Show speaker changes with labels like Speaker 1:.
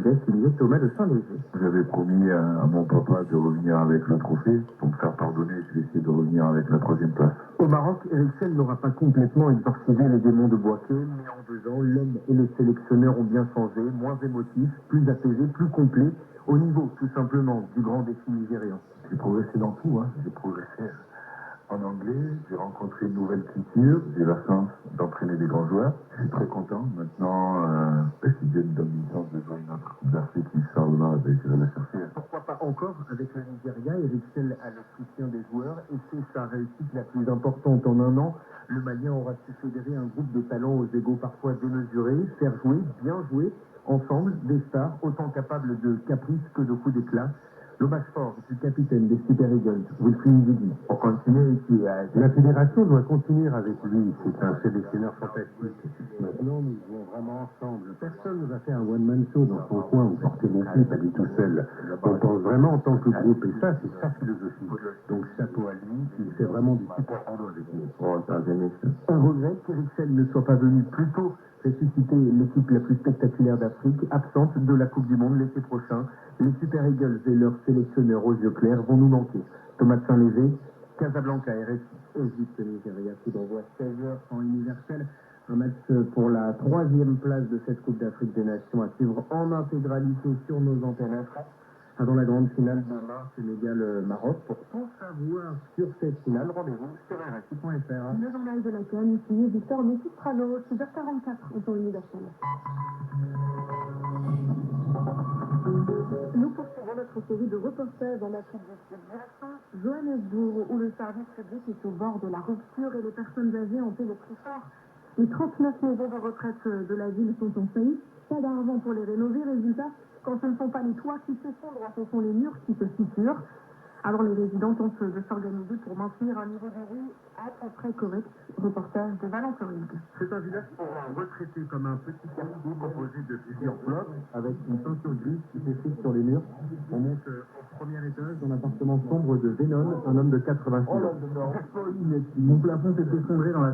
Speaker 1: disait signé Thomas de Saint-Léger.
Speaker 2: J'avais promis à mon papa de revenir avec le trophée. Pour me faire pardonner, je vais essayer de revenir avec la 3e place.
Speaker 1: Au Maroc, Eriksen n'aura pas complètement exorcisé les démons de Boaké, mais en 2 ans, l'homme et le sélectionneur ont bien changé, moins émotif, plus apaisé, plus complet, au niveau, tout simplement, du grand défi nigérian.
Speaker 2: J'ai progressé dans tout, hein. J'ai progressé en anglais, j'ai rencontré une nouvelle culture, j'ai la chance d'entraîner des grands joueurs. Je suis très content. Maintenant, si Dieu me donne une chance de jouer une autre Coupe d'Afrique, Inch'Allah, je vais la chercher.
Speaker 1: Pourquoi pas encore avec le Nigeria? Eriksen a le soutien des joueurs et c'est sa réussite la plus importante en 1 an. Le Malien aura su fédérer un groupe de talents aux égaux parfois démesurés, faire jouer, bien jouer, ensemble, des stars autant capables de caprices que de coups d'éclat. L'hommage fort du capitaine des Super Eagles, Wilfried Ndidi.
Speaker 2: Pour continuer ici,
Speaker 1: La fédération doit continuer avec lui, c'est un sélectionneur fantastique. Maintenant, nous jouons vraiment ensemble. Personne ne va faire un one-man show dans son coin ou porter l'équipe à lui tout seul. On pense vraiment en tant que groupe, et ça, c'est sa philosophie. Donc, chapeau à lui, il fait vraiment du super boulot avec nous. On regrette qu'Eriksen ne soit pas venu plus tôt ressusciter l'équipe la plus spectaculaire d'Afrique, absente de la Coupe du Monde l'été prochain. Les Super Eagles et leurs sélectionneurs aux yeux clairs vont nous manquer. Thomas de Saint-Léger, Casablanca, RFI, Égypte-Nigeria, coup d'envoi 16h en universel. Un match pour la 3e place de cette Coupe d'Afrique des Nations à suivre en intégralité sur nos antennes. Avant la grande finale demain, Sénégal-Maroc. Pour tout savoir sur cette finale, rendez-vous sur RFI.fr.
Speaker 3: Le journal de la CAN, signé Victor Messistralo, 6h44 au temps universel. Nous poursuivons notre série de reportages dans l'Afrique du Sud. Direction Johannesburg, où le service public est au bord de la rupture et les personnes âgées ont fait le plus fort. Les 39 maisons de retraite de la ville sont en faillite. Pas d'argent pour les rénover. Résultat, quand ce ne sont pas les toits qui s'effondrent, ce sont les murs qui se fissurent. Alors les résidents tentent de s'organiser pour maintenir un niveau de vie à peu près correct. Reportage de Valence-Floride.
Speaker 1: C'est un village pour retraités, comme un petit quartier composé de plusieurs blocs avec une peinture grise qui s'effrite sur les murs. On monte au premier étage dans l'appartement sombre de Venon, un homme de 80 ans. Mon plafond s'est effondré dans la